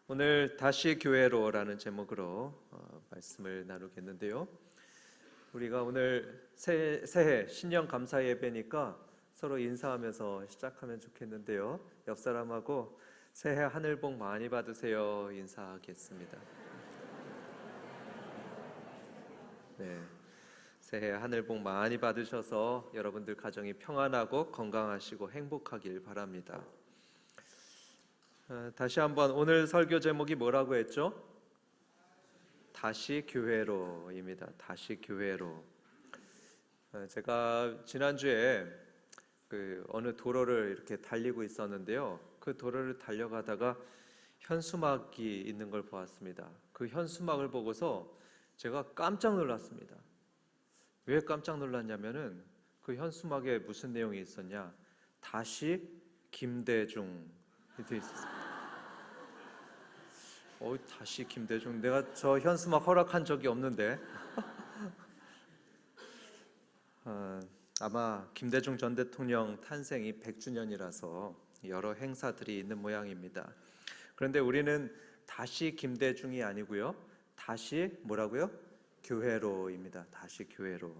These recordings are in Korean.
오늘 다시 교회로라는 제목으로 말씀을 나누겠는데요. 우리가 오늘 새해 신년 감사 예배니까 서로 인사하면서 시작하면 좋겠는데요. 옆 사람하고 새해 하늘 복 많이 받으세요 인사하겠습니다. 네, 새해 하늘 복 많이 받으셔서 여러분들 가정이 평안하고 건강하시고 행복하길 바랍니다. 다시 한번 오늘 설교 제목이 뭐라고 했죠? 다시 교회로입니다. 다시 교회로. 제가 지난주에 어느 도로를 이렇게 달리고 있었는데요. 그 도로를 달려가다가 현수막이 있는 걸 보았습니다. 그 현수막을 보고서 제가 깜짝 놀랐습니다. 왜 깜짝 놀랐냐면은 그 현수막에 무슨 내용이 있었냐? 다시 김대중 이렇게 있었습니다. 다시 김대중. 내가 저 현수막 허락한 적이 없는데. 아마 김대중 전 대통령 탄생이 100주년이라서 여러 행사들이 있는 모양입니다. 그런데 우리는 다시 김대중이 아니고요. 다시 뭐라고요? 교회로입니다. 다시 교회로.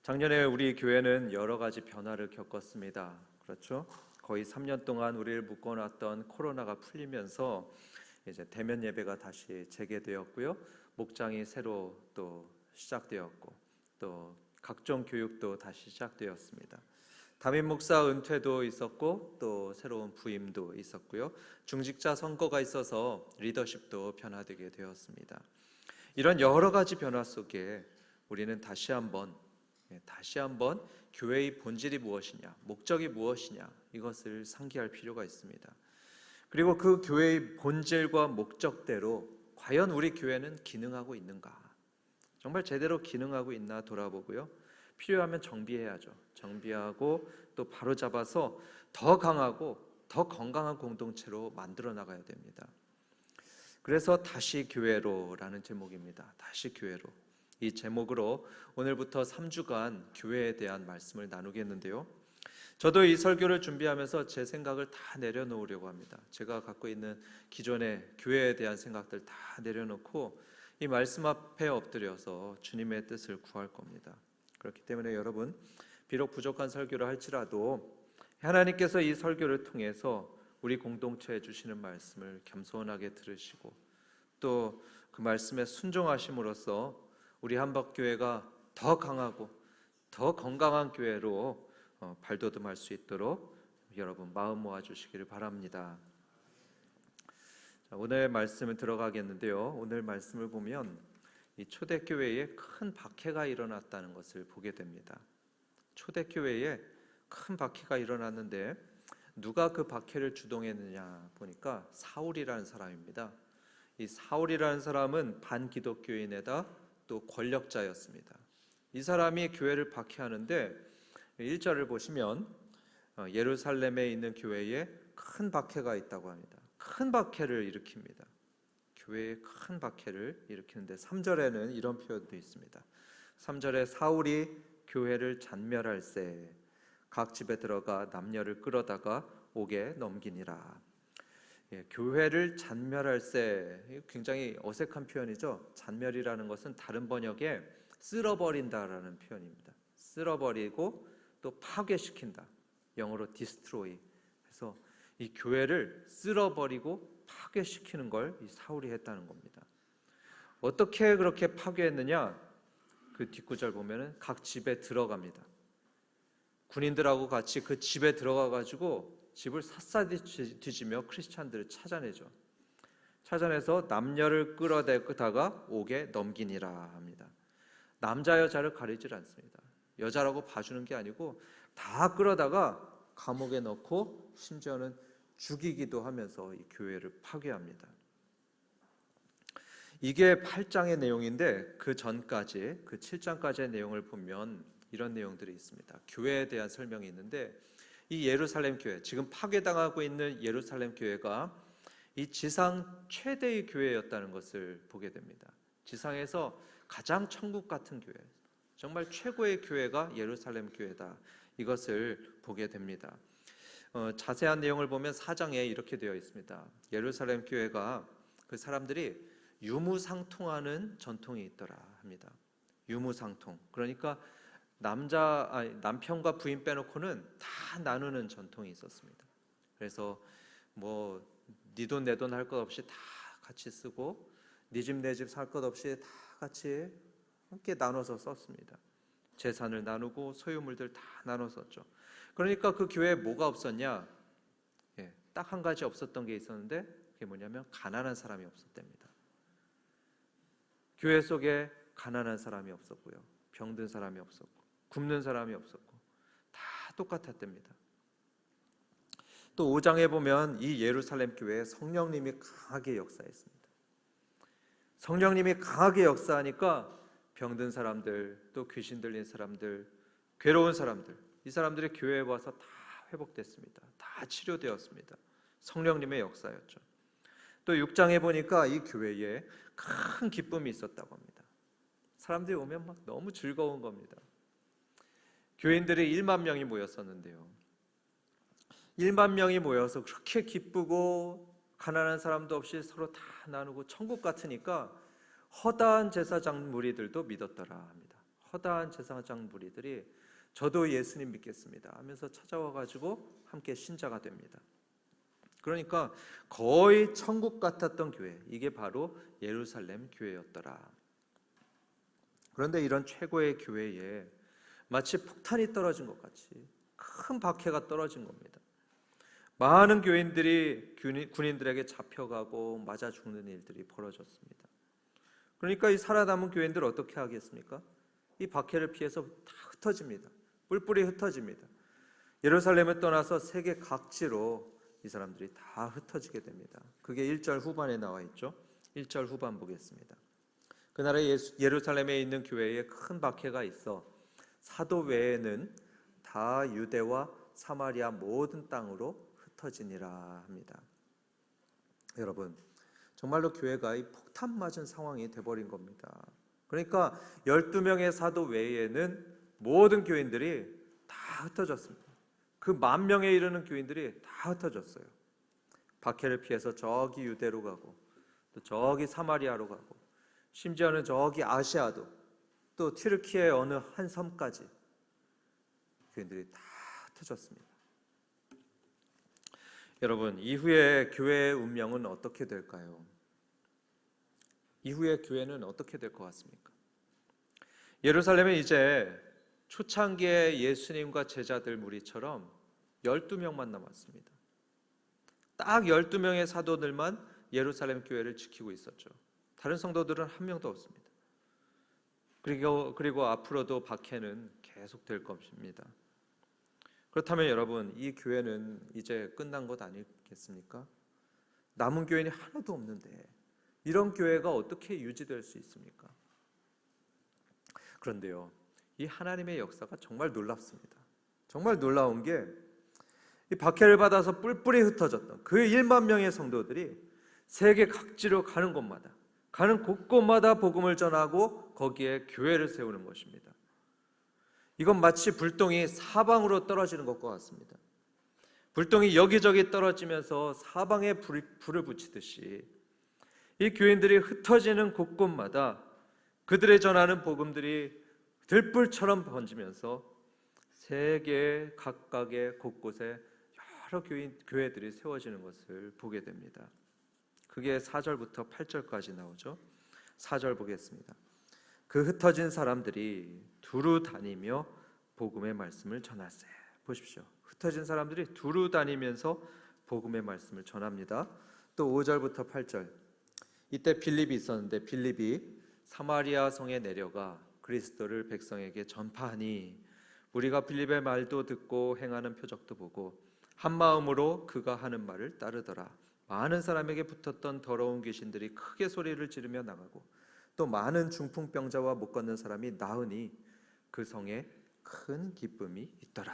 작년에 우리 교회는 여러 가지 변화를 겪었습니다. 그렇죠? 거의 3년 동안 우리를 묶어놨던 코로나가 풀리면서 이제 대면 예배가 다시 재개되었고요. 목장이 새로 또 시작되었고 또 각종 교육도 다시 시작되었습니다. 담임 목사 은퇴도 있었고 또 새로운 부임도 있었고요. 중직자 선거가 있어서 리더십도 변화되게 되었습니다. 이런 여러 가지 변화 속에 우리는 다시 한번 교회의 본질이 무엇이냐, 목적이 무엇이냐 이것을 상기할 필요가 있습니다. 그리고 그 교회의 본질과 목적대로 과연 우리 교회는 기능하고 있는가, 정말 제대로 기능하고 있나 돌아보고요. 필요하면 정비해야죠. 정비하고 또 바로잡아서 더 강하고 더 건강한 공동체로 만들어 나가야 됩니다. 그래서 다시 교회로라는 제목입니다. 다시 교회로. 이 제목으로 오늘부터 3주간 교회에 대한 말씀을 나누겠는데요. 저도 이 설교를 준비하면서 제 생각을 다 내려놓으려고 합니다. 제가 갖고 있는 기존의 교회에 대한 생각들 다 내려놓고 이 말씀 앞에 엎드려서 주님의 뜻을 구할 겁니다. 그렇기 때문에 여러분, 비록 부족한 설교를 할지라도 하나님께서 이 설교를 통해서 우리 공동체에 주시는 말씀을 겸손하게 들으시고 또 그 말씀에 순종하심으로써 우리 한박교회가 더 강하고 더 건강한 교회로 발돋움할 수 있도록 여러분 마음 모아주시기를 바랍니다. 자, 오늘 말씀을 들어가겠는데요. 오늘 말씀을 보면 이 초대교회에 큰 박해가 일어났다는 것을 보게 됩니다. 초대교회에 큰 박해가 일어났는데 누가 그 박해를 주동했느냐 보니까 사울이라는 사람입니다. 이 사울이라는 사람은 반기독교인에다 또 권력자였습니다. 이 사람이 교회를 박해하는데 1절을 보시면 예루살렘에 있는 교회에 큰 박해가 있다고 합니다. 큰 박해를 일으킵니다. 교회에 큰 박해를 일으키는데 3절에는 이런 표현도 있습니다. 3절에 사울이 교회를 잔멸할세 각 집에 들어가 남녀를 끌어다가 옥에 넘기니라. 교회를 잔멸할세, 굉장히 어색한 표현이죠. 잔멸이라는 것은 다른 번역에 쓸어버린다라는 표현입니다. 쓸어버리고 또 파괴시킨다. 영어로 destroy. 그래서 이 교회를 쓸어버리고 파괴시키는 걸 이 사울이 했다는 겁니다. 어떻게 그렇게 파괴했느냐? 그 뒷구절 보면은 각 집에 들어갑니다. 군인들하고 같이 그 집에 들어가가지고 집을 샅샅이 뒤지며 크리스찬들을 찾아내죠. 찾아내서 남녀를 끌어다가 옥에 넘기니라 합니다. 남자 여자를 가리질 않습니다. 여자라고 봐주는 게 아니고 다 끌어다가 감옥에 넣고 심지어는 죽이기도 하면서 이 교회를 파괴합니다. 이게 8장의 내용인데 그 전까지 그 7장까지의 내용을 보면 이런 내용들이 있습니다. 교회에 대한 설명이 있는데 이 예루살렘 교회, 지금 파괴당하고 있는 예루살렘 교회가 이 지상 최대의 교회였다는 것을 보게 됩니다. 지상에서 가장 천국 같은 교회, 정말 최고의 교회가 예루살렘 교회다. 이것을 보게 됩니다. 자세한 내용을 보면 4장에 이렇게 되어 있습니다. 예루살렘 교회가 그 사람들이 유무상통하는 전통이 있더라 합니다. 유무상통. 그러니까 남편과 부인 빼놓고는 다 나누는 전통이 있었습니다. 그래서 뭐 네 돈 내 돈 할 것 없이 다 같이 쓰고 네 집 내 집 살 것 없이 다 같이 함께 나눠서 썼습니다. 재산을 나누고 소유물들 다 나눠 썼죠. 그러니까 그 교회에 뭐가 없었냐? 딱 한 가지 없었던 게 있었는데 그게 뭐냐면 가난한 사람이 없었답니다. 교회 속에 가난한 사람이 없었고요, 병든 사람이 없었고, 굶는 사람이 없었고, 다 똑같았답니다. 또 5장에 보면 이 예루살렘 교회에 성령님이 강하게 역사했습니다. 성령님이 강하게 역사하니까 병든 사람들, 또 귀신 들린 사람들, 괴로운 사람들, 이 사람들이 교회에 와서 다 회복됐습니다. 다 치료되었습니다. 성령님의 역사였죠. 또 6장에 보니까 이 교회에 큰 기쁨이 있었다고 합니다. 사람들이 오면 막 너무 즐거운 겁니다. 교인들이 1만 명이 모였었는데요, 1만 명이 모여서 그렇게 기쁘고 가난한 사람도 없이 서로 다 나누고 천국 같으니까 허다한 제사장 무리들도 믿었더라 합니다. 허다한 제사장 무리들이 저도 예수님 믿겠습니다 하면서 찾아와 가지고 함께 신자가 됩니다. 그러니까 거의 천국 같았던 교회, 이게 바로 예루살렘 교회였더라. 그런데 이런 최고의 교회에 마치 폭탄이 떨어진 것 같이 큰 박해가 떨어진 겁니다. 많은 교인들이 군인들에게 잡혀가고 맞아 죽는 일들이 벌어졌습니다. 그러니까 이 살아남은 교인들 어떻게 하겠습니까? 이 박해를 피해서 다 흩어집니다. 뿔뿔이 흩어집니다. 예루살렘을 떠나서 세계 각지로 이 사람들이 다 흩어지게 됩니다. 그게 1절 후반에 나와 있죠. 1절 후반 보겠습니다. 그날에 예루살렘에 있는 교회에 큰 박해가 있어 사도 외에는 다 유대와 사마리아 모든 땅으로 흩어지니라 합니다. 여러분, 정말로 교회가 이 폭탄 맞은 상황이 돼버린 겁니다. 그러니까 12명의 사도 외에는 모든 교인들이 다 흩어졌습니다. 그 10,000명에 이르는 교인들이 다 흩어졌어요. 박해를 피해서 저기 유대로 가고, 또 저기 사마리아로 가고, 심지어는 저기 아시아도, 또 튀르키예 어느 한 섬까지 교인들이 다 흩어졌습니다. 여러분, 이후에 교회의 운명은 어떻게 될까요? 이후에 교회는 어떻게 될 것 같습니까? 예루살렘은 이제 초창기의 예수님과 제자들 무리처럼 12명만 남았습니다. 딱 12명의 사도들만 예루살렘 교회를 지키고 있었죠. 다른 성도들은 한 명도 없습니다. 그리고 앞으로도 박해는 계속될 것입니다. 그렇다면 여러분, 이 교회는 이제 끝난 것 아니겠습니까? 남은 교인이 하나도 없는데 이런 교회가 어떻게 유지될 수 있습니까? 그런데요, 이 하나님의 역사가 정말 놀랍습니다. 정말 놀라운 게 이 박해를 받아서 뿔뿔이 흩어졌던 그 1만 명의 성도들이 세계 각지로 가는 곳마다, 가는 곳곳마다 복음을 전하고 거기에 교회를 세우는 것입니다. 이건 마치 불똥이 사방으로 떨어지는 것과 같습니다. 불똥이 여기저기 떨어지면서 사방에 불을 붙이듯이 이 교인들이 흩어지는 곳곳마다 그들의 전하는 복음들이 들불처럼 번지면서 세계 각각의 곳곳에 여러 교회들이 세워지는 것을 보게 됩니다. 그게 4절부터 8절까지 나오죠. 4절 보겠습니다. 그 흩어진 사람들이 두루 다니며 복음의 말씀을 전하세. 보십시오. 흩어진 사람들이 두루 다니면서 복음의 말씀을 전합니다. 또 5절부터 8절. 이때 빌립이 있었는데 빌립이 사마리아 성에 내려가 그리스도를 백성에게 전파하니 우리가 빌립의 말도 듣고 행하는 표적도 보고 한 마음으로 그가 하는 말을 따르더라. 많은 사람에게 붙었던 더러운 귀신들이 크게 소리를 지르며 나가고 또 많은 중풍병자와 못 걷는 사람이 나으니 그 성에 큰 기쁨이 있더라.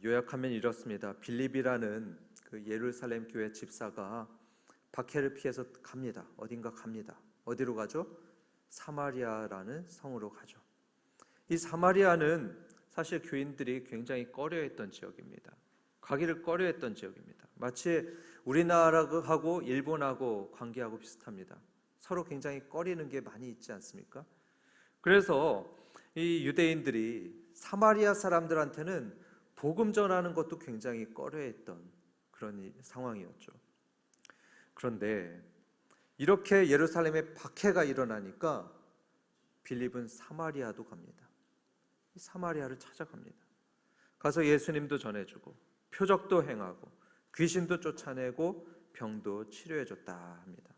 요약하면 이렇습니다. 빌립이라는 그 예루살렘 교회 집사가 박해를 피해서 갑니다. 어딘가 갑니다. 어디로 가죠? 사마리아라는 성으로 가죠. 이 사마리아는 사실 교인들이 굉장히 꺼려했던 지역입니다. 가기를 꺼려했던 지역입니다. 마치 우리나라하고 일본하고 관계하고 비슷합니다. 서로 굉장히 꺼리는 게 많이 있지 않습니까? 그래서 이 유대인들이 사마리아 사람들한테는 복음 전하는 것도 굉장히 꺼려했던 그런 상황이었죠. 그런데 이렇게 예루살렘에 박해가 일어나니까 빌립은 사마리아도 갑니다. 사마리아를 찾아갑니다. 가서 예수님도 전해주고 표적도 행하고 귀신도 쫓아내고 병도 치료해줬다 합니다.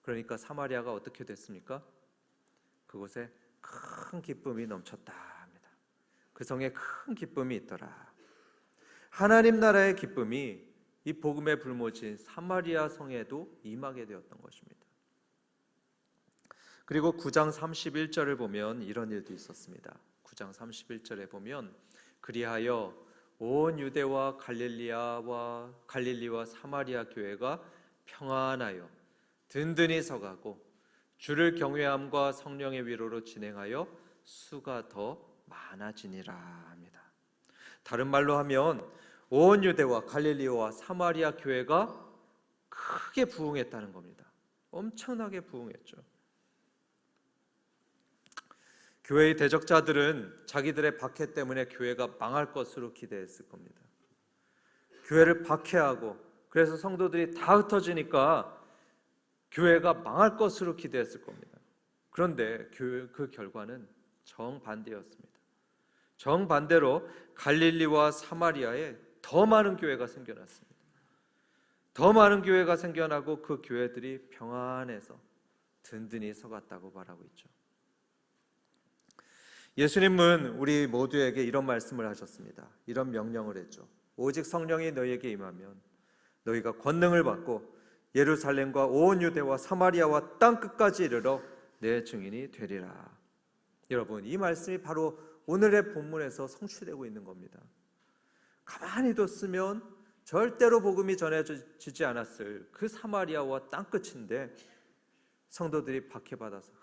그러니까 사마리아가 어떻게 됐습니까? 그곳에 큰 기쁨이 넘쳤다 합니다. 그 성에 큰 기쁨이 있더라. 하나님 나라의 기쁨이 이 복음의 불모지인 사마리아 성에도 임하게 되었던 것입니다. 그리고 9장 31절을 보면 이런 일도 있었습니다. 9장 31절에 보면 그리하여 온 유대와 갈릴리와 사마리아 교회가 평안하여 든든히 서가고 주를 경외함과 성령의 위로로 진행하여 수가 더 많아지니라 합니다. 다른 말로 하면 온 유대와 갈릴리와 사마리아 교회가 크게 부흥했다는 겁니다. 엄청나게 부흥했죠. 교회의 대적자들은 자기들의 박해 때문에 교회가 망할 것으로 기대했을 겁니다. 교회를 박해하고 그래서 성도들이 다 흩어지니까 교회가 망할 것으로 기대했을 겁니다. 그런데 그 결과는 정반대였습니다. 정반대로 갈릴리와 사마리아에 더 많은 교회가 생겨났습니다. 더 많은 교회가 생겨나고 그 교회들이 평안해서 든든히 서갔다고 말하고 있죠. 예수님은 우리 모두에게 이런 말씀을 하셨습니다. 이런 명령을 했죠. 오직 성령이 너희에게 임하면 너희가 권능을 받고 예루살렘과 온 유대와 사마리아와 땅 끝까지 이르러 내 증인이 되리라. 여러분, 이 말씀이 바로 오늘의 본문에서 성취되고 있는 겁니다. 가만히 뒀으면 절대로 복음이 전해지지 않았을 그 사마리아와 땅 끝인데 성도들이 박해받아서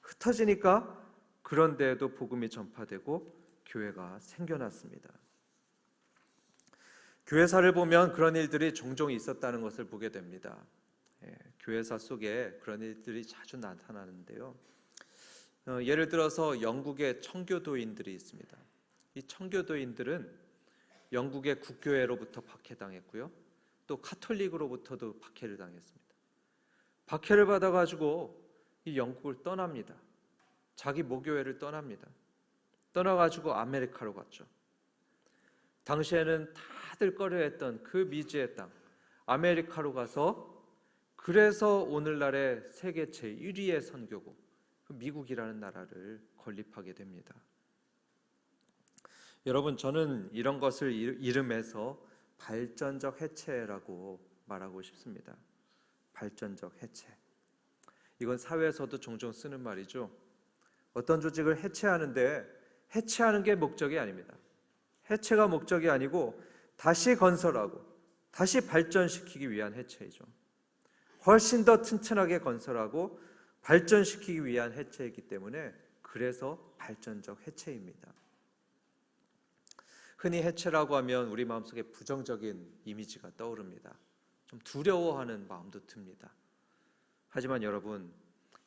흩어지니까 그런데에도 복음이 전파되고 교회가 생겨났습니다. 교회사를 보면 그런 일들이 종종 있었다는 것을 보게 됩니다. 교회사 속에 그런 일들이 자주 나타나는데요. 예를 들어서 영국의 청교도인들이 있습니다. 이 청교도인들은 영국의 국교회로부터 박해당했고요. 또 카톨릭으로부터도 박해를 당했습니다. 박해를 받아가지고 이 영국을 떠납니다. 자기 모교회를 떠납니다. 떠나가지고 아메리카로 갔죠. 당시에는 다들 꺼려했던 그 미지의 땅 아메리카로 가서 그래서 오늘날의 세계 제1위의 선교국 미국이라는 나라를 건립하게 됩니다. 여러분, 저는 이런 것을 이름해서 발전적 해체라고 말하고 싶습니다. 발전적 해체. 이건 사회에서도 종종 쓰는 말이죠. 어떤 조직을 해체하는 게 목적이 아닙니다. 해체가 목적이 아니고 다시 건설하고 다시 발전시키기 위한 해체이죠. 훨씬 더 튼튼하게 건설하고 발전시키기 위한 해체이기 때문에 그래서 발전적 해체입니다. 흔히 해체라고 하면 우리 마음속에 부정적인 이미지가 떠오릅니다. 좀 두려워하는 마음도 듭니다. 하지만 여러분,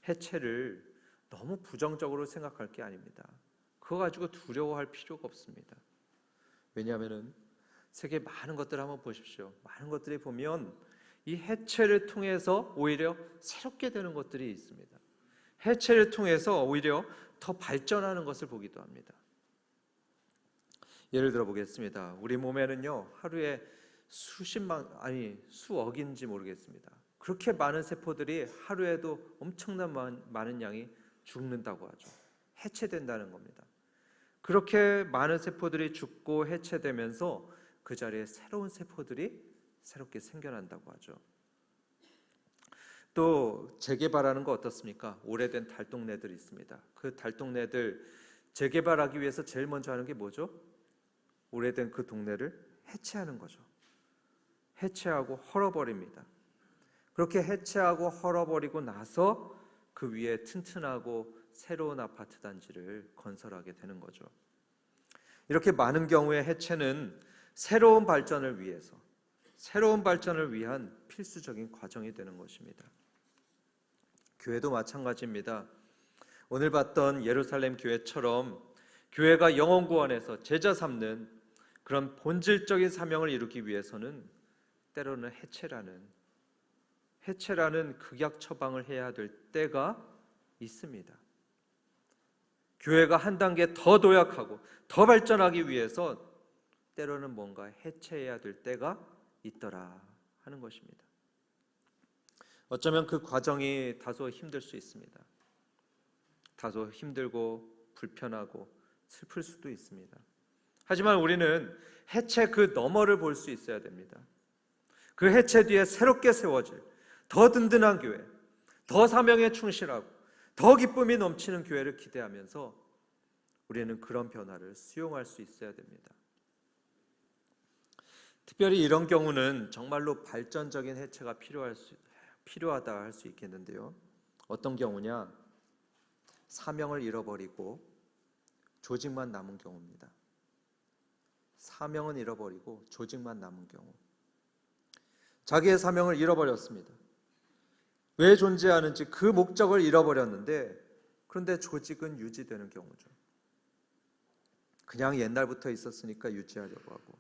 해체를 너무 부정적으로 생각할 게 아닙니다. 그거 가지고 두려워할 필요가 없습니다. 왜냐하면 세계 많은 것들을 한번 보십시오. 많은 것들이 보면 이 해체를 통해서 오히려 새롭게 되는 것들이 있습니다. 해체를 통해서 오히려 더 발전하는 것을 보기도 합니다. 예를 들어 보겠습니다. 우리 몸에는요, 하루에 수억인지 모르겠습니다. 그렇게 많은 세포들이 하루에도 엄청난 많은 양이 죽는다고 하죠. 해체된다는 겁니다. 그렇게 많은 세포들이 죽고 해체되면서 그 자리에 새로운 세포들이 새롭게 생겨난다고 하죠. 또 재개발하는 거 어떻습니까? 오래된 달동네들이 있습니다. 그 달동네들 재개발하기 위해서 제일 먼저 하는 게 뭐죠? 오래된 그 동네를 해체하는 거죠. 해체하고 헐어버립니다. 그렇게 해체하고 헐어버리고 나서 그 위에 튼튼하고 새로운 아파트 단지를 건설하게 되는 거죠. 이렇게 많은 경우에 해체는 새로운 발전을 위해서, 새로운 발전을 위한 필수적인 과정이 되는 것입니다. 교회도 마찬가지입니다. 오늘 봤던 예루살렘 교회처럼 교회가 영혼 구원에서 제자 삼는 그런 본질적인 사명을 이루기 위해서는 때로는 해체라는 극약 처방을 해야 될 때가 있습니다. 교회가 한 단계 더 도약하고 더 발전하기 위해서 때로는 뭔가 해체해야 될 때가 있더라 하는 것입니다. 어쩌면 그 과정이 다소 힘들 수 있습니다. 다소 힘들고 불편하고 슬플 수도 있습니다. 하지만 우리는 해체 그 너머를 볼 수 있어야 됩니다. 그 해체 뒤에 새롭게 세워질 더 든든한 교회, 더 사명에 충실하고 더 기쁨이 넘치는 교회를 기대하면서 우리는 그런 변화를 수용할 수 있어야 됩니다. 특별히 이런 경우는 정말로 발전적인 해체가 필요하다 할 수 있겠는데요. 어떤 경우냐? 사명을 잃어버리고 조직만 남은 경우입니다. 사명은 잃어버리고 조직만 남은 경우. 자기의 사명을 잃어버렸습니다. 왜 존재하는지 그 목적을 잃어버렸는데, 그런데 조직은 유지되는 경우죠. 그냥 옛날부터 있었으니까 유지하려고 하고,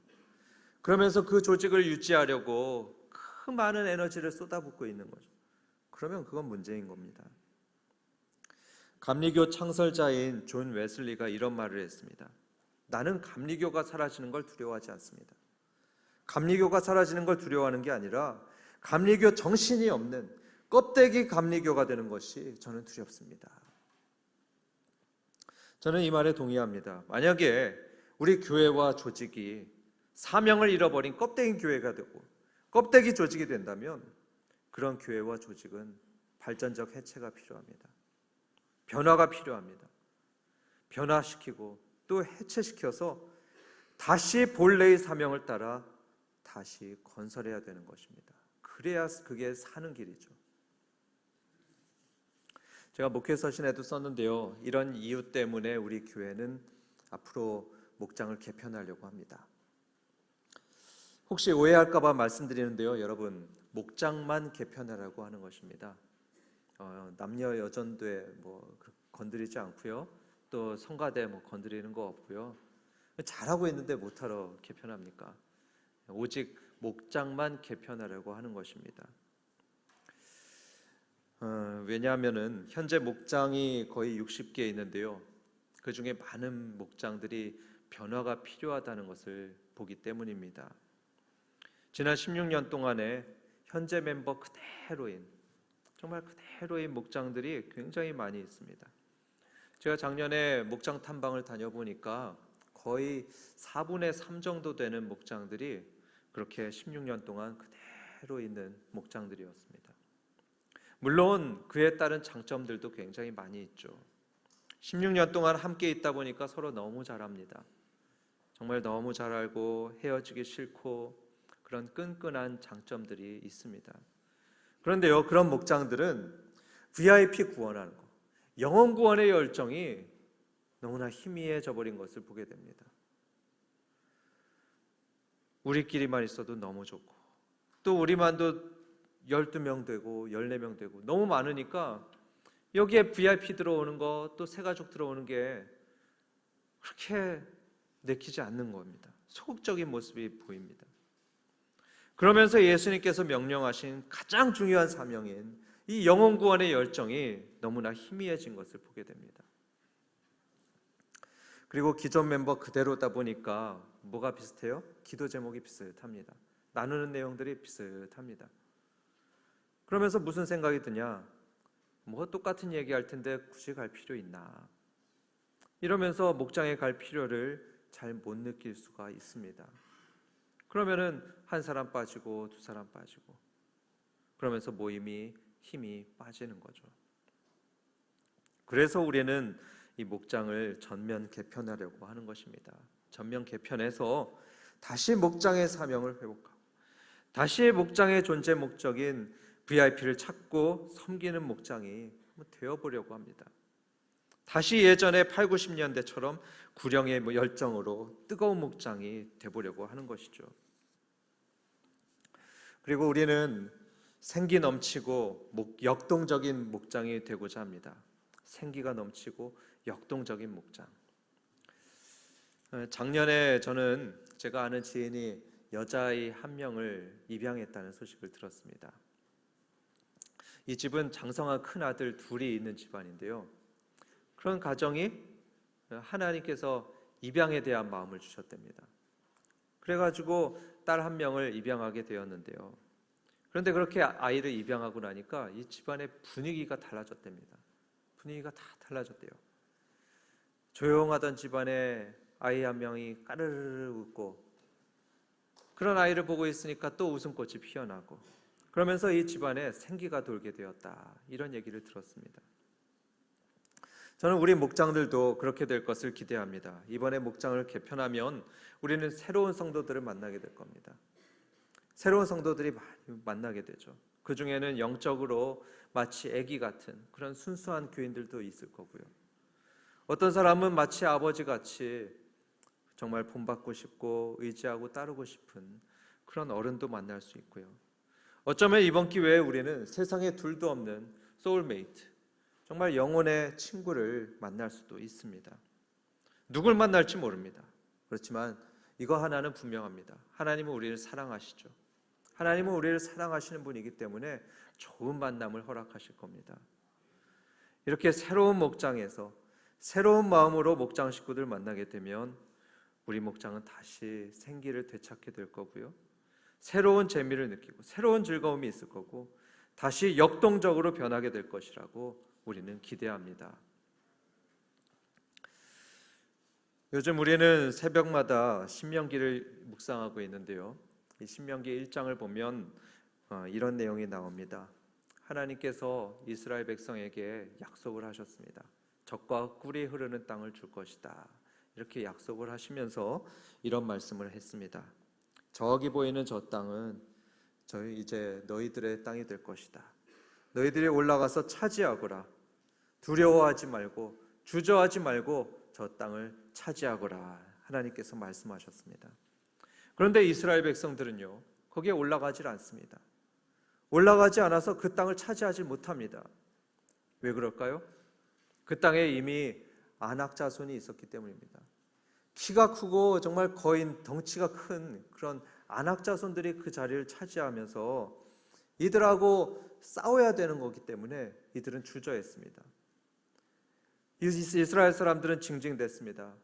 그러면서 그 조직을 유지하려고 그 많은 에너지를 쏟아붓고 있는 거죠. 그러면 그건 문제인 겁니다. 감리교 창설자인 존 웨슬리가 이런 말을 했습니다. 나는 감리교가 사라지는 걸 두려워하지 않습니다. 감리교가 사라지는 걸 두려워하는 게 아니라 감리교 정신이 없는 껍데기 감리교가 되는 것이 저는 두렵습니다. 저는 이 말에 동의합니다. 만약에 우리 교회와 조직이 사명을 잃어버린 껍데기 교회가 되고 껍데기 조직이 된다면 그런 교회와 조직은 발전적 해체가 필요합니다. 변화가 필요합니다. 변화시키고 또 해체시켜서 다시 본래의 사명을 따라 다시 건설해야 되는 것입니다. 그래야 그게 사는 길이죠. 제가 목회 서신에도 썼는데요. 이런 이유 때문에 우리 교회는 앞으로 목장을 개편하려고 합니다. 혹시 오해할까 봐 말씀드리는데요. 여러분, 목장만 개편하라고 하는 것입니다. 남녀 여전대 건드리지 않고요. 또 성가대 건드리는 거 없고요. 잘하고 있는데 못하러 개편합니까? 오직 목장만 개편하려고 하는 것입니다. 왜냐하면은 현재 목장이 거의 60개 있는데요. 그 중에 많은 목장들이 변화가 필요하다는 것을 보기 때문입니다. 지난 16년 동안에 현재 멤버 그대로인, 정말 그대로인 목장들이 굉장히 많이 있습니다. 제가 작년에 목장 탐방을 다녀보니까 거의 4분의 3 정도 되는 목장들이 그렇게 16년 동안 그대로 있는 목장들이었습니다. 물론 그에 따른 장점들도 굉장히 많이 있죠. 16년 동안 함께 있다 보니까 서로 너무 잘 압니다. 정말 너무 잘 알고 헤어지기 싫고 그런 끈끈한 장점들이 있습니다. 그런데요, 그런 목장들은 VIP 구원하는 것, 영혼 구원의 열정이 너무나 희미해져 버린 것을 보게 됩니다. 우리끼리만 있어도 너무 좋고 또 우리만도 12명 되고 14명 되고 너무 많으니까 여기에 VIP 들어오는 거 또 새가족 들어오는 게 그렇게 내키지 않는 겁니다. 소극적인 모습이 보입니다. 그러면서 예수님께서 명령하신 가장 중요한 사명인 이 영혼 구원의 열정이 너무나 희미해진 것을 보게 됩니다. 그리고 기존 멤버 그대로다 보니까 뭐가 비슷해요? 기도 제목이 비슷합니다. 나누는 내용들이 비슷합니다. 그러면서 무슨 생각이 드냐? 똑같은 얘기할 텐데 굳이 갈 필요 있나? 이러면서 목장에 갈 필요를 잘 못 느낄 수가 있습니다. 그러면은 한 사람 빠지고 두 사람 빠지고 그러면서 모임이 힘이 빠지는 거죠. 그래서 우리는 이 목장을 전면 개편하려고 하는 것입니다. 전면 개편해서 다시 목장의 사명을 회복하고 다시 목장의 존재 목적인 VIP를 찾고 섬기는 목장이 되어보려고 합니다. 다시 예전에 8, 90년대처럼 구령의 열정으로 뜨거운 목장이 되보려고 하는 것이죠. 그리고 우리는 생기 넘치고 역동적인 목장이 되고자 합니다. 생기가 넘치고 역동적인 목장. 작년에 저는 제가 아는 지인이 여자아이 한 명을 입양했다는 소식을 들었습니다. 이 집은 장성한 큰아들 둘이 있는 집안인데요. 그런 가정이 하나님께서 입양에 대한 마음을 주셨답니다. 그래가지고 딸 한 명을 입양하게 되었는데요. 그런데 그렇게 아이를 입양하고 나니까 이 집안의 분위기가 달라졌답니다. 분위기가 다 달라졌대요. 조용하던 집안에 아이 한 명이 까르르 웃고, 그런 아이를 보고 있으니까 또 웃음꽃이 피어나고, 그러면서 이 집안에 생기가 돌게 되었다, 이런 얘기를 들었습니다. 저는 우리 목장들도 그렇게 될 것을 기대합니다. 이번에 목장을 개편하면 우리는 새로운 성도들을 만나게 될 겁니다. 새로운 성도들이 많이 만나게 되죠. 그 중에는 영적으로 마치 아기 같은 그런 순수한 교인들도 있을 거고요. 어떤 사람은 마치 아버지같이 정말 본받고 싶고 의지하고 따르고 싶은 그런 어른도 만날 수 있고요. 어쩌면 이번 기회에 우리는 세상에 둘도 없는 소울메이트, 정말 영혼의 친구를 만날 수도 있습니다. 누굴 만날지 모릅니다. 그렇지만 이거 하나는 분명합니다. 하나님은 우리를 사랑하시죠. 하나님은 우리를 사랑하시는 분이기 때문에 좋은 만남을 허락하실 겁니다. 이렇게 새로운 목장에서 새로운 마음으로 목장 식구들 만나게 되면 우리 목장은 다시 생기를 되찾게 될 거고요. 새로운 재미를 느끼고 새로운 즐거움이 있을 거고 다시 역동적으로 변하게 될 것이라고 우리는 기대합니다. 요즘 우리는 새벽마다 신명기를 묵상하고 있는데요. 이 신명기 1장을 보면 이런 내용이 나옵니다. 하나님께서 이스라엘 백성에게 약속을 하셨습니다. 젖과 꿀이 흐르는 땅을 줄 것이다, 이렇게 약속을 하시면서 이런 말씀을 했습니다. 저기 보이는 저 땅은 이제 너희들의 땅이 될 것이다. 너희들이 올라가서 차지하거라. 두려워하지 말고 주저하지 말고 저 땅을 차지하거라, 하나님께서 말씀하셨습니다. 그런데 이스라엘 백성들은요, 거기에 올라가질 않습니다. 올라가지 않아서 그 땅을 차지하지 못합니다. 왜 그럴까요? 그 땅에 이미 아낙 자손이 있었기 때문입니다. 키가 크고 정말 거인, 덩치가 큰 그런 아낙 자손들이 그 자리를 차지하면서 이들하고 싸워야 되는 거기 때문에 이들은 주저했습니다. 이스라엘 사람들은 징징댔습니다.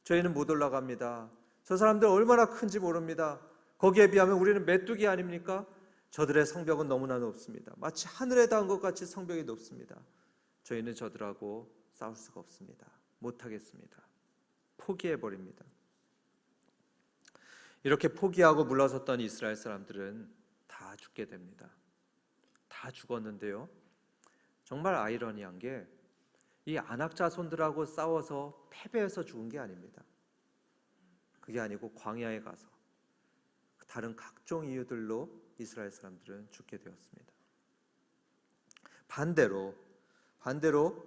저희는 못 올라갑니다. 저 사람들 얼마나 큰지 모릅니다. 거기에 비하면 우리는 메뚜기 아닙니까? 저들의 성벽은 너무나 높습니다. 마치 하늘에 닿은 것 같이 성벽이 높습니다. 저희는 저들하고 싸울 수가 없습니다. 못하겠습니다. 포기해버립니다. 이렇게 포기하고 물러섰던 이스라엘 사람들은 다 죽게 됩니다. 다 죽었는데요, 정말 아이러니한 게 이 아낙 자손들하고 싸워서 패배해서 죽은 게 아닙니다. 그게 아니고 광야에 가서 다른 각종 이유들로 이스라엘 사람들은 죽게 되었습니다. 반대로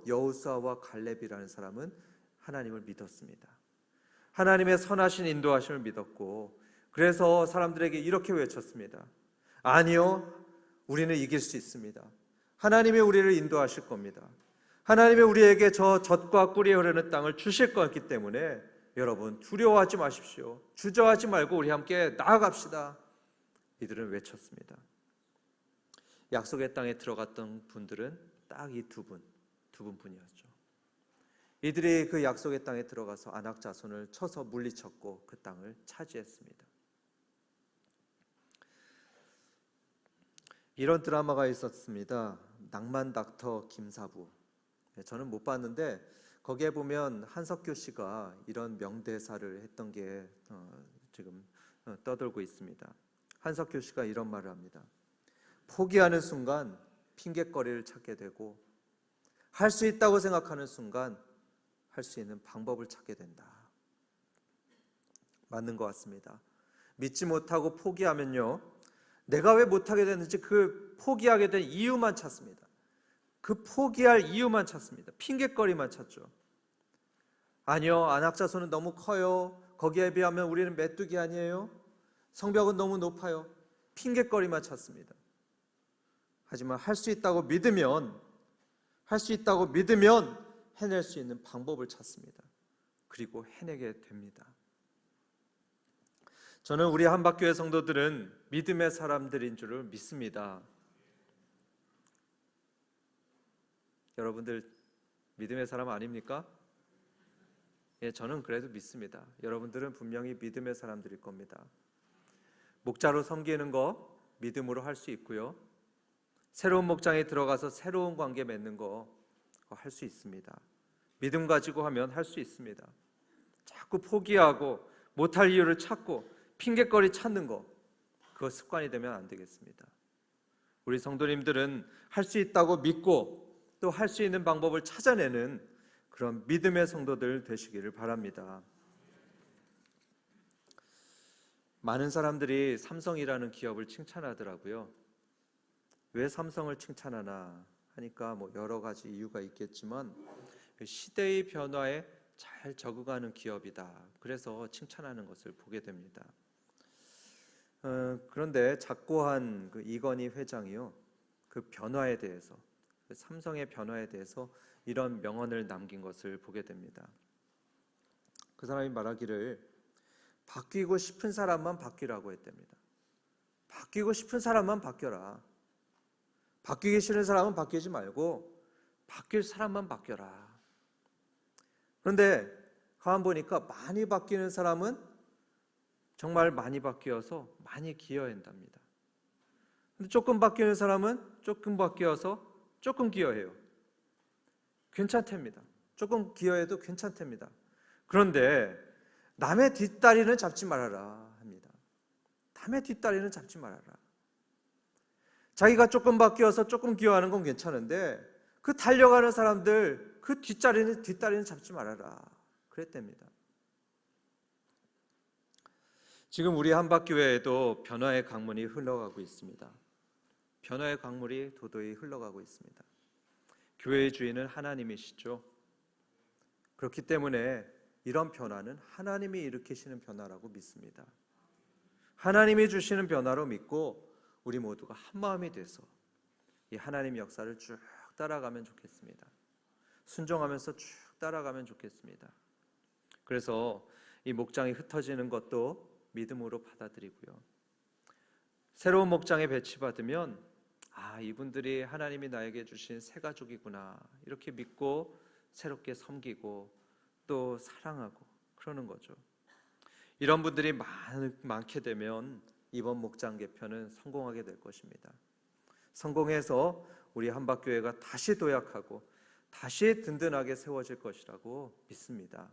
여호수아와 갈렙이라는 사람은 하나님을 믿었습니다. 하나님의 선하신 인도하심을 믿었고, 그래서 사람들에게 이렇게 외쳤습니다. 아니요, 우리는 이길 수 있습니다. 하나님이 우리를 인도하실 겁니다. 하나님이 우리에게 저 젖과 꿀이 흐르는 땅을 주실 거기 때문에 여러분 두려워하지 마십시오. 주저하지 말고 우리 함께 나아갑시다. 이들은 외쳤습니다. 약속의 땅에 들어갔던 분들은 딱 이 두 분뿐이었죠. 이들이 그 약속의 땅에 들어가서 아낙 자손을 쳐서 물리쳤고 그 땅을 차지했습니다. 이런 드라마가 있었습니다. 낭만 닥터 김사부. 저는 못 봤는데 거기에 보면 한석규 씨가 이런 명대사를 했던 게 지금 떠돌고 있습니다. 한석규 씨가 이런 말을 합니다. 포기하는 순간 핑곗거리를 찾게 되고, 할 수 있다고 생각하는 순간 할 수 있는 방법을 찾게 된다. 맞는 것 같습니다. 믿지 못하고 포기하면요, 내가 왜 못하게 됐는지 그 포기하게 된 이유만 찾습니다. 그 포기할 이유만 찾습니다. 핑계거리만 찾죠. 아니요, 안악자손은 너무 커요. 거기에 비하면 우리는 메뚜기 아니에요. 성벽은 너무 높아요. 핑계거리만 찾습니다. 하지만 할 수 있다고 믿으면 해낼 수 있는 방법을 찾습니다. 그리고 해내게 됩니다. 저는 우리 한박교회 성도들은 믿음의 사람들인 줄을 믿습니다. 여러분들 믿음의 사람 아닙니까? 예, 저는 그래도 믿습니다. 여러분들은 분명히 믿음의 사람들일 겁니다. 목자로 섬기는 거 믿음으로 할 수 있고요. 새로운 목장에 들어가서 새로운 관계 맺는 거 할 수 있습니다. 믿음 가지고 하면 할 수 있습니다. 자꾸 포기하고 못할 이유를 찾고 핑계거리 찾는 거, 그거 습관이 되면 안 되겠습니다. 우리 성도님들은 할 수 있다고 믿고 또 할 수 있는 방법을 찾아내는 그런 믿음의 성도들 되시기를 바랍니다. 많은 사람들이 삼성이라는 기업을 칭찬하더라고요. 왜 삼성을 칭찬하나 하니까 여러 가지 이유가 있겠지만 시대의 변화에 잘 적응하는 기업이다. 그래서 칭찬하는 것을 보게 됩니다. 그런데 작고한 그 이건희 회장이요, 그 변화에 대해서, 그 삼성의 변화에 대해서 이런 명언을 남긴 것을 보게 됩니다. 그 사람이 말하기를 바뀌고 싶은 사람만 바뀌라고 했답니다. 바뀌고 싶은 사람만 바뀌어라. 바뀌기 싫은 사람은 바뀌지 말고 바뀔 사람만 바뀌어라. 그런데 가만 보니까 많이 바뀌는 사람은 정말 많이 바뀌어서 많이 기여한답니다. 근데 조금 바뀌는 사람은 조금 바뀌어서 조금 기여해요. 괜찮답니다. 조금 기여해도 괜찮답니다. 그런데 남의 뒷다리는 잡지 말아라 합니다. 남의 뒷다리는 잡지 말아라. 자기가 조금 바뀌어서 조금 기여하는 건 괜찮은데 그 달려가는 사람들 그 뒷다리는 잡지 말아라 그랬답니다. 지금 우리 한박교회에도 변화의 강물이 흘러가고 있습니다. 변화의 강물이 도도히 흘러가고 있습니다. 교회의 주인은 하나님이시죠. 그렇기 때문에 이런 변화는 하나님이 일으키시는 변화라고 믿습니다. 하나님이 주시는 변화로 믿고 우리 모두가 한 마음이 돼서 이 하나님의 역사를 쭉 따라가면 좋겠습니다. 순종하면서 쭉 따라가면 좋겠습니다. 그래서 이 목장이 흩어지는 것도 믿음으로 받아들이고요. 새로운 목장에 배치받으면 이분들이 하나님이 나에게 주신 새 가족이구나 이렇게 믿고 새롭게 섬기고 또 사랑하고 그러는 거죠. 이런 분들이 많게 되면 이번 목장 개편은 성공하게 될 것입니다. 성공해서 우리 한박교회가 다시 도약하고 다시 든든하게 세워질 것이라고 믿습니다.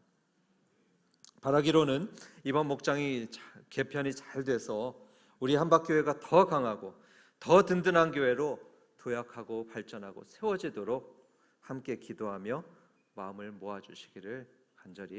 바라기로는 이번 목장이 개편이 잘 돼서 우리 한박교회가 더 강하고 더 든든한 교회로 도약하고 발전하고 세워지도록 함께 기도하며 마음을 모아주시기를 간절히